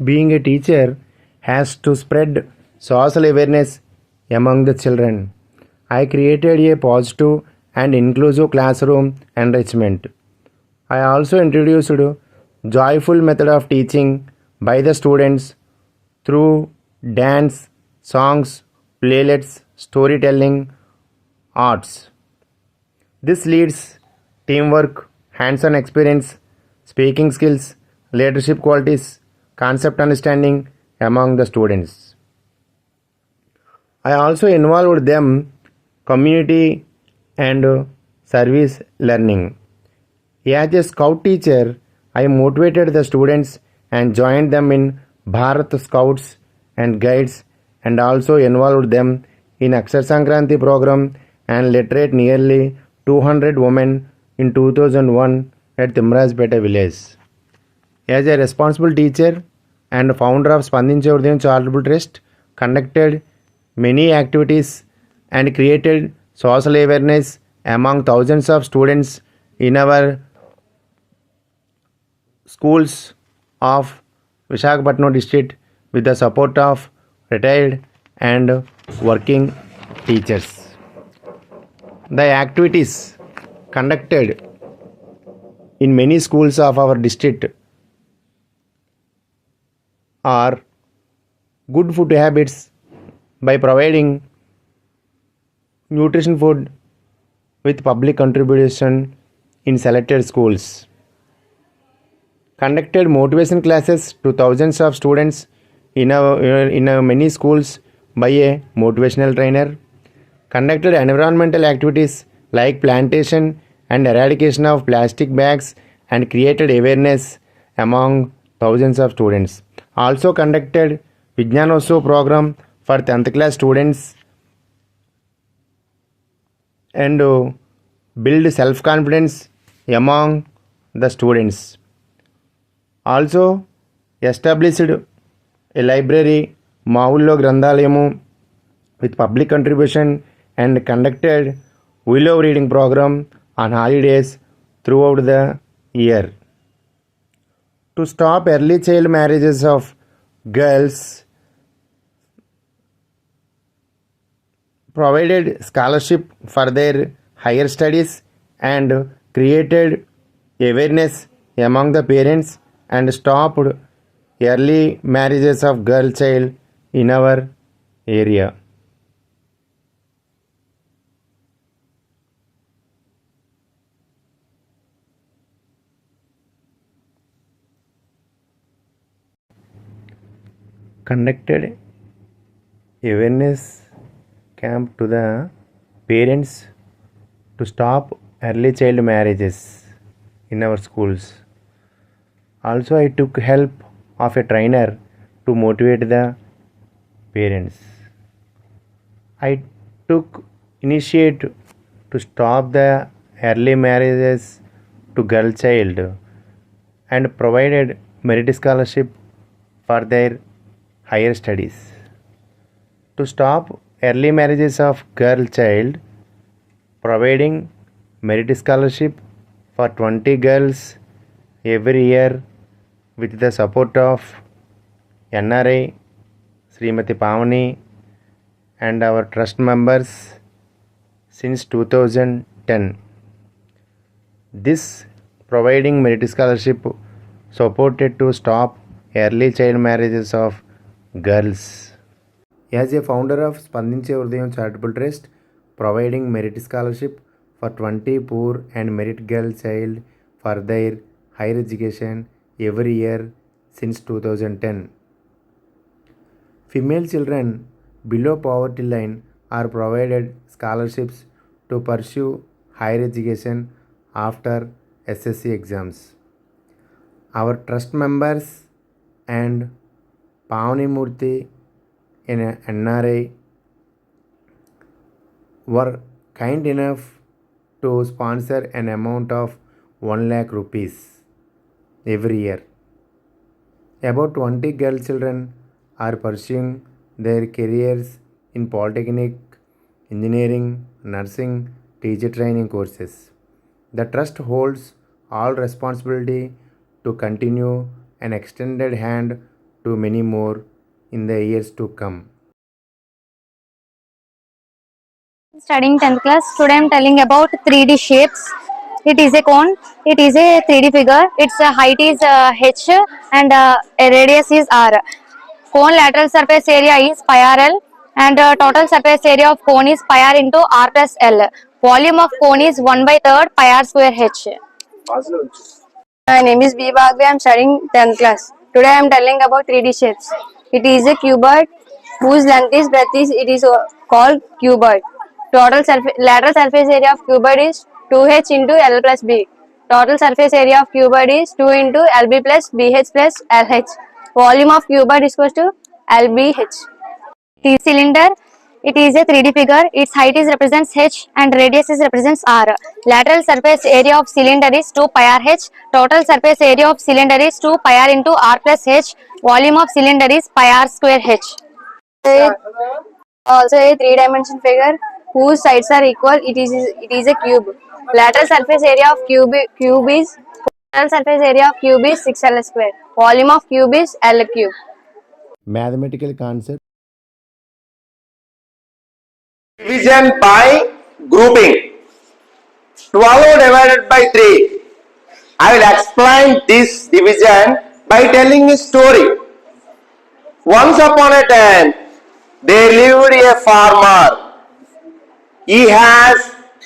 Being a teacher has to spread social awareness among the children. I created a positive and inclusive classroom enrichment. I also introduced joyful method of teaching by the students through dance, songs, playlists, storytelling, arts. This leads teamwork, hands-on experience, speaking skills, leadership qualities, concept understanding among the students. I also involved them community and service learning. As a scout teacher, I motivated the students and joined them in Bharat Scouts and Guides and also involved them in Akshar Sankranti program and literate nearly 200 women in 2001 at Timrajpeta village. As a responsible teacher and founder of Spandinche Urdayam Charitable Trust, conducted many activities and created social awareness among thousands of students in our schools of Visakhapatnam district with the support of retired and working teachers. The activities conducted in many schools of our district are good food habits by providing nutrition food with public contribution in selected schools. Conducted motivation classes to thousands of students in many schools by a motivational trainer. Conducted environmental activities like plantation and eradication of plastic bags and created awareness among thousands of students. Also conducted Vijnanotsav program for 10th class students and build self-confidence among the students. Also established a library, Maullo Grandhalayamu, with public contribution and conducted willow reading program on holidays throughout the year. To stop early child marriages of girls, provided scholarship for their higher studies and created awareness among the parents and stopped early marriages of girl child in our area. Conducted awareness camp to the parents to stop early child marriages in our schools. Also, I took help of a trainer to motivate the parents. I took initiative to stop the early marriages to girl child and provided merit scholarship for their higher studies. To stop early marriages of girl child, providing merit scholarship for 20 girls every year with the support of NRI Srimati Pavani and our trust members since 2010. This providing merit scholarship supported to stop early child marriages of girls. As a founder of Spandinche Urdayam Charitable Trust, providing merit scholarship for 20 poor and merit girl child for their higher education every year since 2010. Female children below poverty line are provided scholarships to pursue higher education after SSC exams. Our trust members and Pavani Murthy in NRI were kind enough to sponsor an amount of 1 lakh rupees every year. About 20 girl children are pursuing their careers in polytechnic, engineering, nursing, teacher training courses. The trust holds all responsibility to continue an extended hand to many more in the years to come. Studying 10th class. Today I am telling about 3D shapes. It is a cone. It is a 3D figure. Its height is h and a radius is r. Cone lateral surface area is pi r l and total surface area of cone is pi r into r plus l. Volume of cone is 1/3 pi r square h. My name is B. Bhagvi. I am studying 10th class. Today I am telling about 3D shapes. It is a cuboid whose length is breadth is called cuboid. Lateral surface area of cuboid is 2h into L plus B. Total surface area of cuboid is 2 into LB plus BH plus LH. Volume of cuboid is equal to LBH. T cylinder. It is a 3D figure. Its height is represents h and radius is represents r. Lateral surface area of cylinder is 2 pi r h. Total surface area of cylinder is 2 pi r into r plus h. Volume of cylinder is pi r square h. Also a three-dimensional figure whose sides are equal. It is a cube. Lateral surface area of cube is lateral surface area of cube is 6l square. Volume of cube is l cube. Mathematical concept. Division by grouping. 12 divided by 3. I will explain this division by telling a story. Once upon a time, there lived a farmer. He has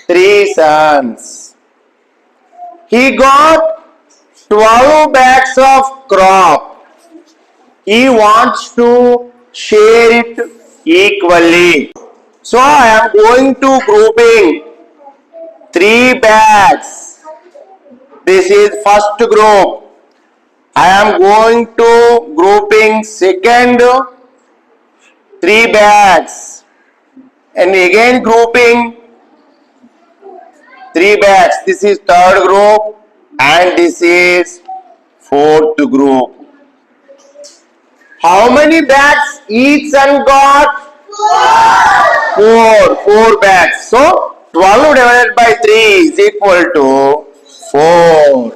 3 sons. He got 12 bags of crop. He wants to share it equally. So I am going to grouping 3 bags. This is first group. I am going to grouping second 3 bags. And again grouping 3 bags. This is third group and this is fourth group. How many bags each son got? 4 bags. So 12 divided by 3 is equal to 4.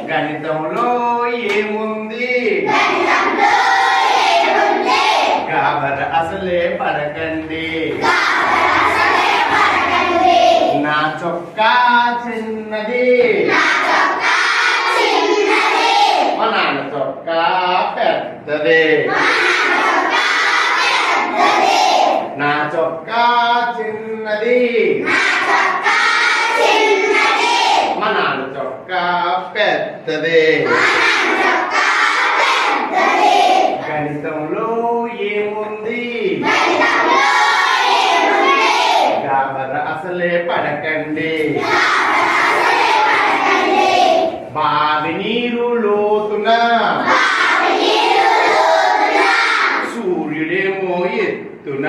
గణితంలో ఏముంది గాబర అసలే పడకండి నా చొక్కా చిన్నది మా నాన్న చొక్కా పెద్దది నా చొక్కా చిన్నది మా నాన్న చొక్కా పెద్దది గణితంలో ఏముంది గాబర అసలే పడకండి బావి నీరు లోతున సూర్యుడేమో ఎత్తున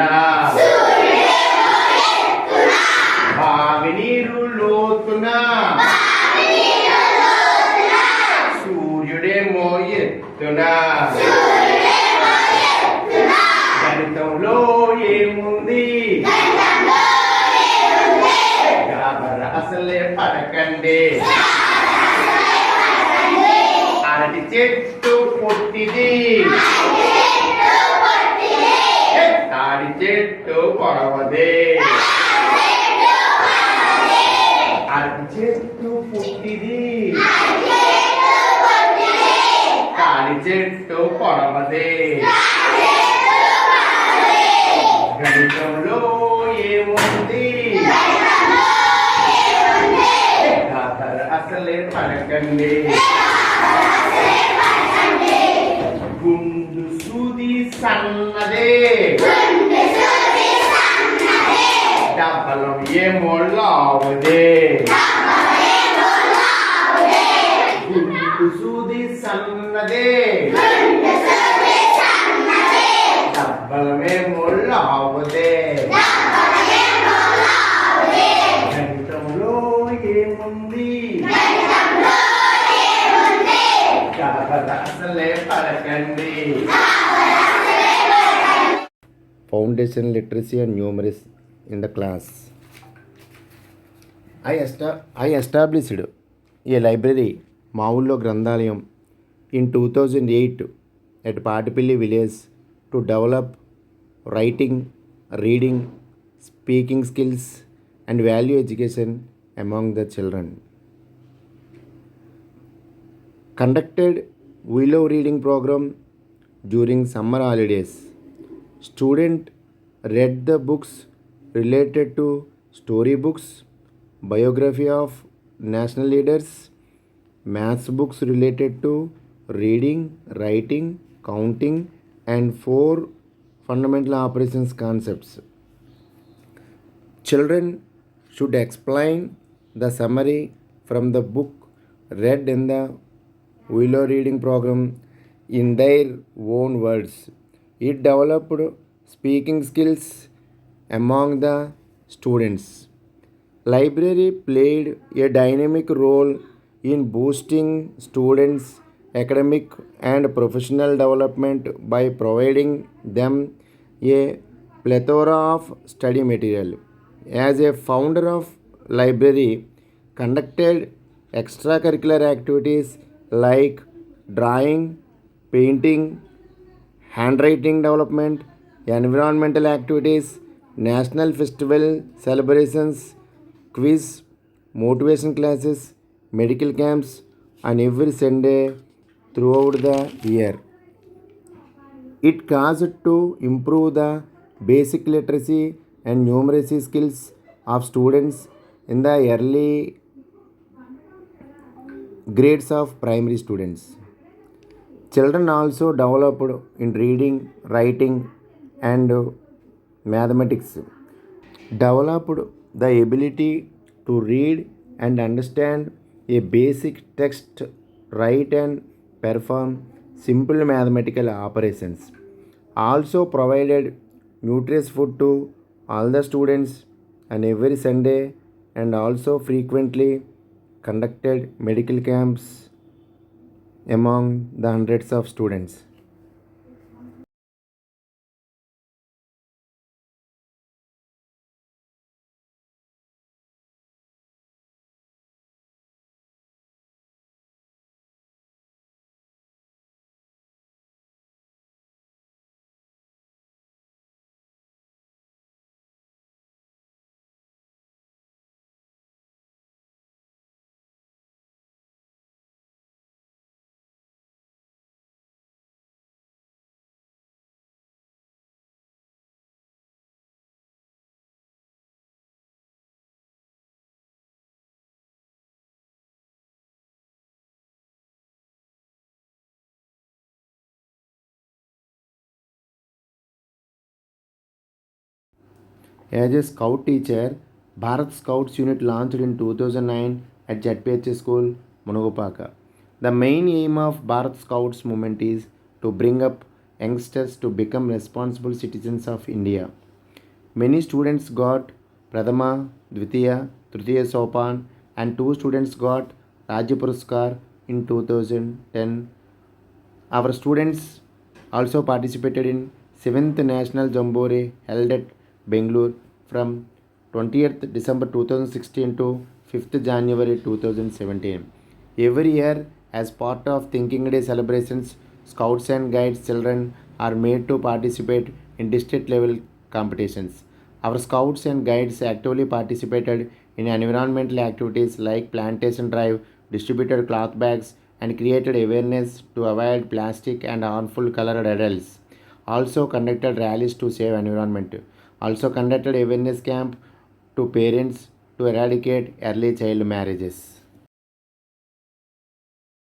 బావి నీరు లోతున సూర్యుడేమో ఎత్తున గణితంలో ఏముంది గాబర అసలే పడకండి అరటి చెట్టు పొట్టిది తాడి చెట్టు పొడవదే అరటి చెట్టు పొట్టిది తాడి చెట్టు పొడవదే గణితంలో ఏముంది గాబర అసలే పడకండి గుండు సూది సన్నదే డబ్బలం ఏమో లావుదే గుండు సూది సన్నదే డబ్బలమేమో లావుదే గణితంలో ఏముంది గాబర అసలే పడకండి foundation literacy and numeracy in the class. I established a library, Maulo Grandalayam, in 2008 at Patipilli village to develop writing, reading, speaking skills and value education among the children. Conducted Willow reading program during summer holidays. Student read the books related to storybooks, biography of national leaders, maths books related to reading, writing, counting, and 4 fundamental operations concepts. Children should explain the summary from the book read in the Willow reading program in their own words. It developed speaking skills among the students. Library played a dynamic role in boosting students' academic and professional development by providing them a plethora of study material. As a founder of library, conducted extracurricular activities like drawing, painting, handwriting development, environmental activities, national festival celebrations, quiz, motivation classes, medical camps on every Sunday throughout the year. It caused to improve the basic literacy and numeracy skills of students in the early grades of primary students. Children also developed in reading, writing, and mathematics. Developed the ability to read and understand a basic text, write, and perform simple mathematical operations. Also provided nutritious food to all the students on every Sunday, and also frequently conducted medical camps among the hundreds of students. As a scout teacher, Bharat Scouts unit launched in 2009 at ZPH School, Munugupaka. The main aim of Bharat Scouts movement is to bring up youngsters to become responsible citizens of India. Many students got Prathama, Dvitiya, Tritiya Sopan, and 2 students got Rajya Puraskar in 2010. Our students also participated in 7th National Jamboree held at Bangalore from 20th December 2016 to 5th January 2017. Every year, as part of Thinking Day celebrations, Scouts and Guides children are made to participate in district level competitions. Our Scouts and Guides actively participated in environmental activities like plantation drive, distributed cloth bags, and created awareness to avoid plastic and harmful colored adults. Also conducted rallies to save environment. Also conducted awareness camp to parents to eradicate early child marriages.